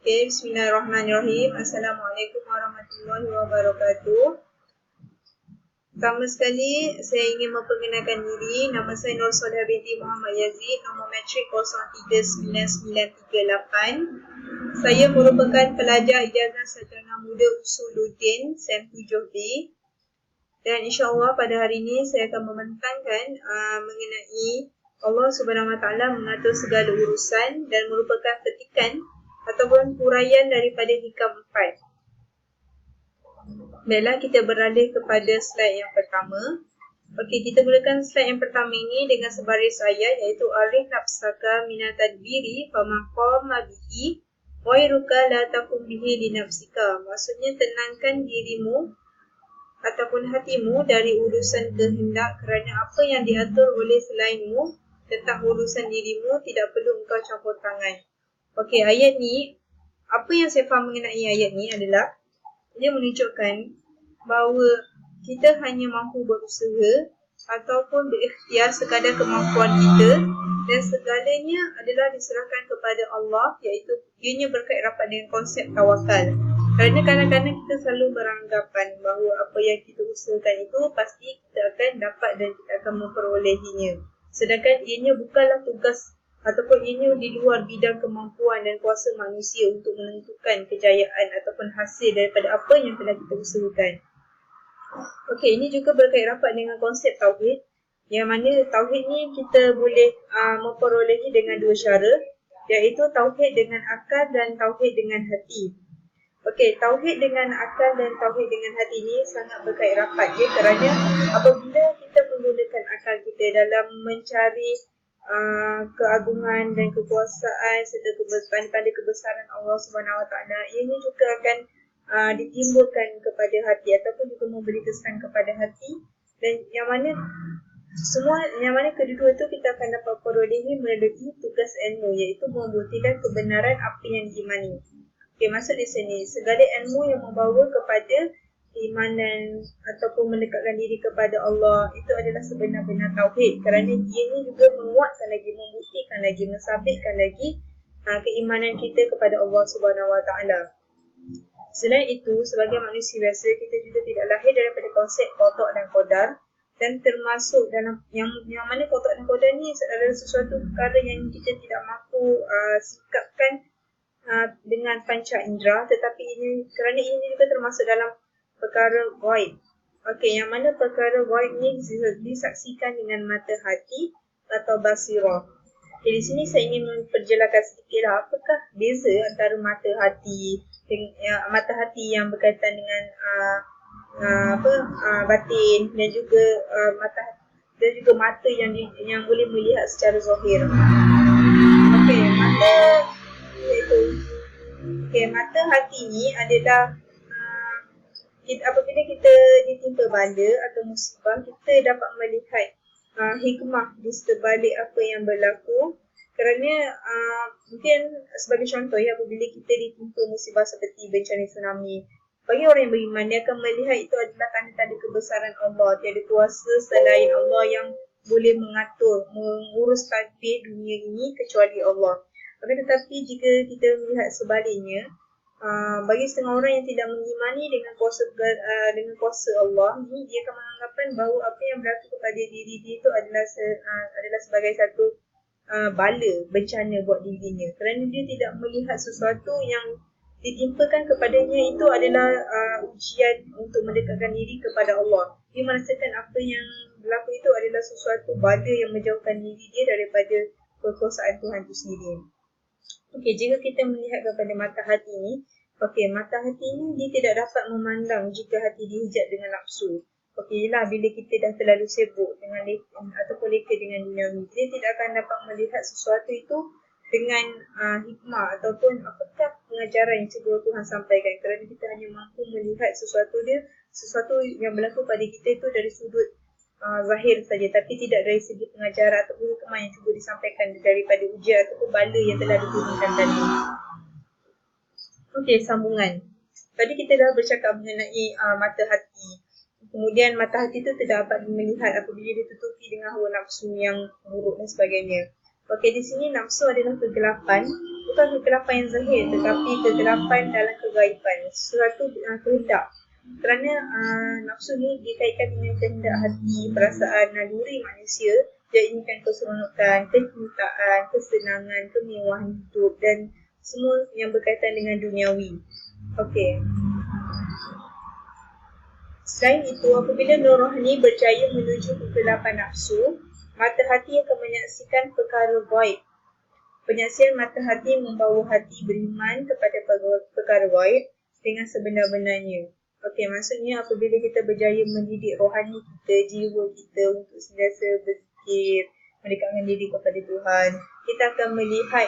Okay, bismillahirrahmanirrahim. Assalamualaikum warahmatullahi wabarakatuh. Pertama sekali, saya ingin memperkenalkan diri. Nama saya Nur Soleha binti Muhammad Yazid, nombor matrik 039938. Saya merupakan pelajar ijazah sarjana muda Usuluddin SEM 7B. Dan insyaAllah pada hari ini saya akan membentangkan mengenai Allah Subhanahu Wa Taala mengatur segala urusan dan merupakan petikan ataupun huraian daripada hikam 4. Baiklah, kita beralih kepada slide yang pertama. Okey, kita mulakan slide yang pertama ini dengan sebaris ayat, iaitu arif nafsaka minat tadbiri faman qama bihi wairuka la takum bihi li nafsika. Maksudnya, tenangkan dirimu ataupun hatimu dari urusan kehendak, kerana apa yang diatur oleh selainmu tentang urusan dirimu tidak perlu engkau campur tangan. Okey, ayat ni, apa yang saya faham mengenai ayat ni adalah dia menunjukkan bahawa kita hanya mampu berusaha ataupun berikhtiar sekadar kemampuan kita, dan segalanya adalah diserahkan kepada Allah, iaitu ianya berkait rapat dengan konsep tawakal. Kerana kadang-kadang kita selalu beranggapan bahawa apa yang kita usahakan itu pasti kita akan dapat dan kita akan memperolehinya. Sedangkan ianya bukanlah tugas ataupun ianya di luar bidang kemampuan dan kuasa manusia untuk menentukan kejayaan ataupun hasil daripada apa yang telah kita usahakan. Okey, ini juga berkait rapat dengan konsep tauhid, yang mana tauhid ni kita boleh memperolehi dengan dua cara, iaitu tauhid dengan akal dan tauhid dengan hati. Okey, tauhid dengan akal dan tauhid dengan hati ni sangat berkait rapat ya, kerana apabila kita menggunakan akal kita dalam mencari keagungan dan kekuasaan serta pada kebesaran Allah Subhanahu Wa Taala, ianya juga akan ditimbulkan kepada hati ataupun juga memberi kesan kepada hati, dan yang mana kedua-dua itu kita akan dapat perolehi melalui tugas ilmu, iaitu membuktikan kebenaran apa yang diimani. Okey, maksud di sini segala ilmu yang membawa kepada keimanan ataupun mendekatkan diri kepada Allah, itu adalah sebenar-benar tauhid, kerana ia ni juga menguatkan lagi, membuktikan lagi, mensabitkan lagi keimanan kita kepada Allah Subhanahu Wa Taala. Selain itu, sebagai manusia biasa, kita juga tidak lahir daripada konsep qada dan qadar, dan termasuk dalam yang mana qada dan qadar ni adalah sesuatu perkara yang kita tidak mampu sikapkan dengan panca indera, tetapi kerana ini juga termasuk dalam perkara ghaib. Okey, yang mana perkara ghaib ni disaksikan dengan mata hati atau basirah. Okay, di sini saya ingin memperjelaskan sedikitlah apakah beza antara mata hati yang berkaitan dengan batin, dan juga mata yang boleh melihat secara zahir. Okey, mata hati ni adalah apabila kita ditimpa bala atau musibah, kita dapat melihat hikmah di sebalik apa yang berlaku. Kerana mungkin sebagai contoh ya, apabila kita ditimpa musibah seperti bencana tsunami, bagi orang yang beriman, dia akan melihat itu adalah tanda-tanda kebesaran Allah. Tiada kuasa selain Allah yang boleh mengatur, mengurus takdir dunia ini kecuali Allah. Tetapi jika kita melihat sebaliknya, bagi setengah orang yang tidak mengimani dengan kuasa Allah ni, dia akan menganggapkan bahawa apa yang berlaku kepada diri dia itu adalah sebagai satu bala, bencana buat dirinya, kerana dia tidak melihat sesuatu yang ditimpakan kepadanya itu adalah ujian untuk mendekatkan diri kepada Allah. Dia merasakan apa yang berlaku itu adalah sesuatu bala yang menjauhkan diri dia daripada kekuasaan Tuhan itu sendiri. Okey, jika kita melihat kepada mata hati ni, mata hati ni dia tidak dapat memandang jika hati dihijab dengan nafsu. Bila kita dah terlalu sibuk dengan ataupun leka dengan duniawi, dia tidak akan dapat melihat sesuatu itu dengan hikmah ataupun apakah pengajaran yang cuba Tuhan sampaikan, kerana kita hanya mampu melihat sesuatu yang berlaku pada kita itu dari sudut zahir saja, tapi tidak dari segi pengajaran ataupun hikmah yang cuba disampaikan daripada ujian ataupun bala yang telah diturunkan tadi. Okey, sambungan. Tadi kita dah bercakap mengenai mata hati. Kemudian mata hati itu tidak dapat melihat apabila ditutupi dengan hawa nafsu yang buruk dan sebagainya. Okey, di sini nafsu adalah kegelapan, bukan kegelapan yang zahir tetapi kegelapan dalam kegaiban, sesuatu kehendak. Kerana nafsu ni dikaitkan dengan kehendak hati, perasaan, naluri manusia yang inginkan keseronokan, kecintaan, kesenangan, kemewahan hidup dan semua yang berkaitan dengan duniawi. Okey. Selain itu, apabila nur rohani berjaya menuju kegelapan nafsu, mata hati akan menyaksikan perkara gaib. Penyaksian mata hati membawa hati beriman kepada perkara gaib dengan sebenar-benarnya. Okey, maksudnya apabila kita berjaya mendidik rohani kita, jiwa kita untuk sentiasa berzikir, mendekatkan diri kepada Tuhan, kita akan melihat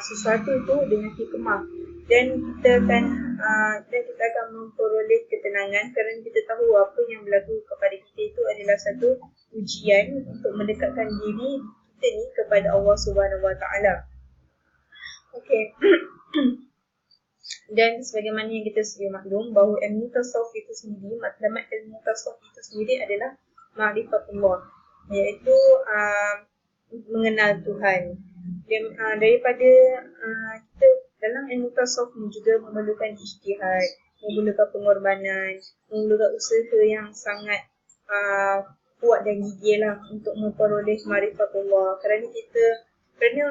sesuatu tu dengan hikmah dan kita akan memperoleh ketenangan kerana kita tahu apa yang berlaku kepada kita itu adalah satu ujian untuk mendekatkan diri kita ni kepada Allah SWT. Okey. Dan sebagaimana yang kita sedia maklum bahawa ilmu tasawuf itu sendiri, matlamat ilmu tasawuf itu sendiri adalah ma'rifatullah, iaitu mengenal Tuhan. Dan daripada kita dalam ilmu tasawuf ni juga memerlukan ijtihad, memerlukan pengorbanan, memerlukan usaha yang sangat kuat dan gigih lah untuk memperoleh ma'rifatullah. Kerana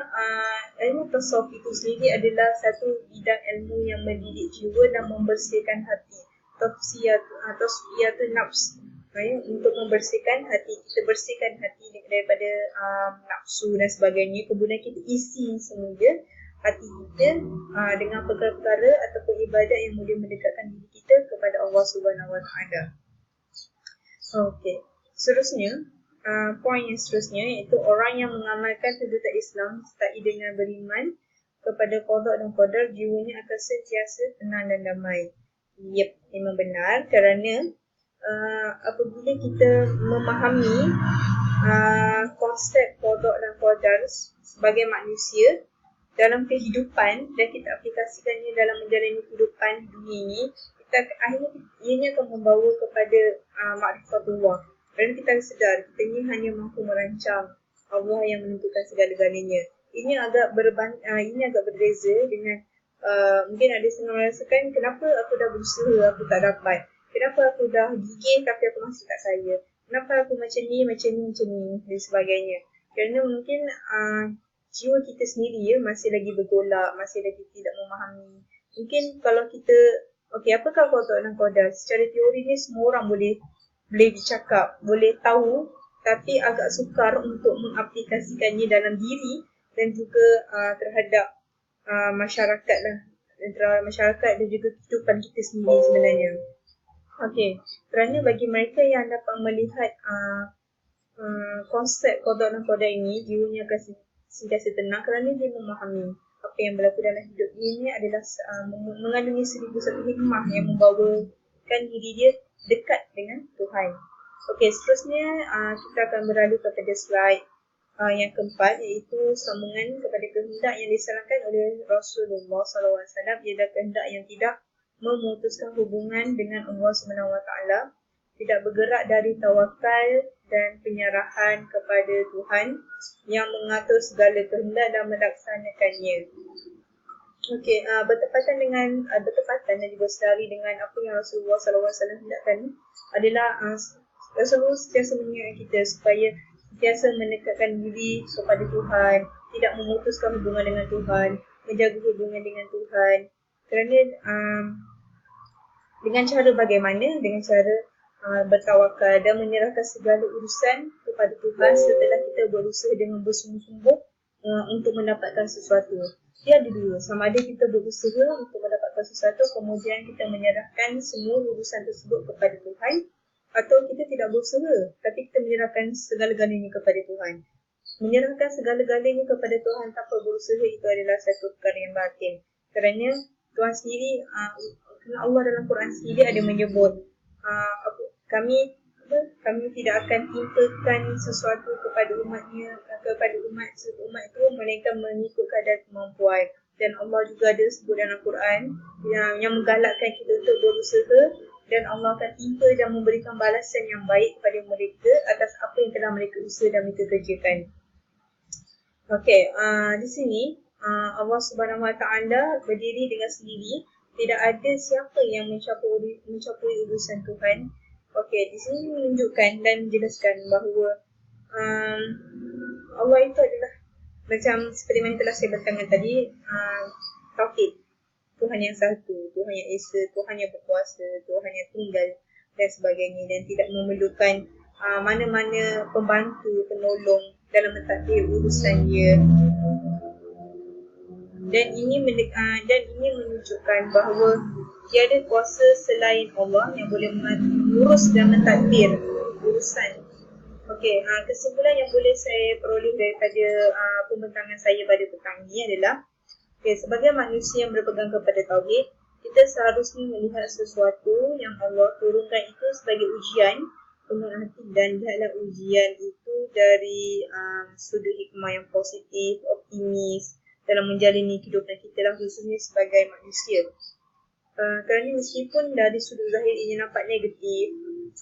ilmu tasawuf itu sendiri adalah satu bidang ilmu yang mendidik jiwa dan membersihkan hati. Tasfiyatun nafs, untuk membersihkan hati. Kita bersihkan hati daripada nafsu dan sebagainya. Kemudian kita isi semula hati kita dengan perkara-perkara ataupun ibadat yang boleh mendekatkan diri kita kepada Allah SWT. Okey. Seterusnya, poin yang seterusnya iaitu orang yang mengamalkan tuntutan Islam sertai dengan beriman kepada qada dan qadar, jiwanya akan sentiasa tenang dan damai. Yep, memang benar kerana apabila kita memahami konsep qada dan qadar sebagai manusia dalam kehidupan dan kita aplikasikannya dalam menjalani kehidupan dunia ini, kita akhirnya ianya akan membawa kepada ma'rifatullah. Kerana kita sedar kita ni hanya mampu merancang, Allah yang menentukan segala-galanya. Ini agak berbeza dengan mungkin ada yang merasakan kenapa aku dah berusaha aku tak dapat, kenapa aku dah gigih tapi aku masih tak kaya, kenapa aku macam ni dan sebagainya. Kerana mungkin jiwa kita sendiri masih lagi bergolak, masih lagi tidak memahami. Mungkin kalau kita, okey, apakah qada dan qadar? Secara teori ni semua orang boleh bercakap, boleh tahu, tapi agak sukar untuk mengaplikasikannya dalam diri dan juga terhadap masyarakat lah, antara masyarakat dan juga kehidupan kita sendiri sebenarnya. Okey, kerana bagi mereka yang dapat melihat konsep qada dan qadar ini, jiwanya akan sentiasa tenang kerana dia memahami apa yang berlaku dalam hidup ini adalah mengandungi 1001 hikmah yang membawakan diri dia dekat dengan Tuhan. Okey, seterusnya kita akan beralih kepada slide yang keempat, iaitu sambungan kepada kehendak yang disarankan oleh Rasulullah SAW. Ia adalah kehendak yang tidak memutuskan hubungan dengan Allah SWT, tidak bergerak dari tawakal dan penyerahan kepada Tuhan yang mengatur segala kehendak dan melaksanakannya. Okey, bertepatan dan juga selari dengan apa yang Rasulullah SAW hendakkan adalah Rasulullah sentiasa mengingatkan kita supaya sentiasa mendekatkan diri kepada Tuhan, tidak memutuskan hubungan dengan Tuhan, menjaga hubungan dengan Tuhan. Kerana dengan cara bagaimana? Dengan cara bertawakal dan menyerahkan segala urusan kepada Tuhan setelah kita berusaha dengan bersungguh-sungguh untuk mendapatkan sesuatu. Dia ada dua, sama ada kita berusaha untuk mendapatkan sesuatu kemudian kita menyerahkan semua urusan tersebut kepada Tuhan, atau kita tidak berusaha tapi kita menyerahkan segala-galanya kepada Tuhan. Menyerahkan segala-galanya kepada Tuhan tanpa berusaha itu adalah satu perkara yang batin. Kerana Tuhan sendiri, Allah dalam Quran sendiri ada menyebut kami tidak akan timpakan sesuatu kepada umat itu melainkan mengikut kadar kemampuan. Dan Allah juga ada sebut dalam Quran yang menggalakkan kita untuk berusaha, dan Allah akan timpa dan memberikan balasan yang baik kepada mereka atas apa yang telah mereka usaha dan mereka kerjakan. Okey, di sini Allah Subhanahu Wa Taala berdiri dengan sendiri, tidak ada siapa yang mencampuri urusan Tuhan. Okey, di sini menunjukkan dan menjelaskan bahawa um, Allah itu adalah macam seperti mana telah saya bertangan tadi, tauhid, Tuhan yang satu, Tuhan yang esa, Tuhan yang berkuasa, Tuhan yang tunggal dan sebagainya, dan tidak memerlukan mana-mana pembantu, penolong dalam mentadbir urusan dia. Dan ini menunjukkan bahawa tiada kuasa selain Allah yang boleh mengurus dan mentadbir urusan. Okey, kesimpulan yang boleh saya peroleh daripada pembentangan saya pada petang ini adalah, sebagai manusia yang berpegang kepada tauhid, kita seharusnya melihat sesuatu yang Allah turunkan itu sebagai ujian penuh hati, dan lihatlah ujian itu dari sudut hikmah yang positif, optimis dalam menjalani kehidupan kita lah, khususnya sebagai manusia. Kerana meskipun dari sudut zahir ini nampak negatif,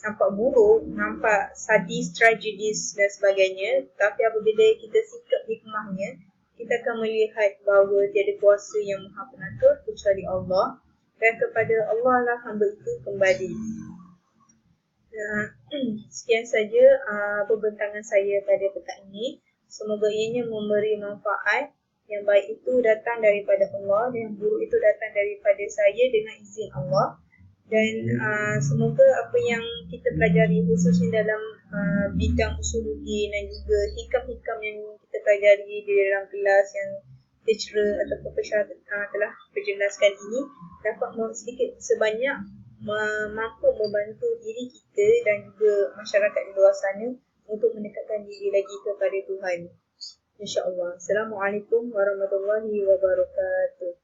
nampak buruk, nampak sadis, tragedis dan sebagainya, tapi apabila kita sikap hikmahnya, kita akan melihat bahawa tiada kuasa yang maha pengatur kecuali Allah, dan kepada Allah lah hamba itu kembali. Sekian saja pembentangan saya pada petang ini. Semoga ianya memberi manfaat. Yang baik itu datang daripada Allah dan yang buruk itu datang daripada saya dengan izin Allah. Dan semoga apa yang kita pelajari khususnya dalam bidang usuluddin dan juga hikam-hikam yang kita pelajari di dalam kelas yang lecturer atau profesor telah berjelaskan ini dapat sedikit sebanyak mampu membantu diri kita dan juga masyarakat di luar sana untuk mendekatkan diri lagi kepada Tuhan. InsyaAllah. Assalamualaikum warahmatullahi wabarakatuh.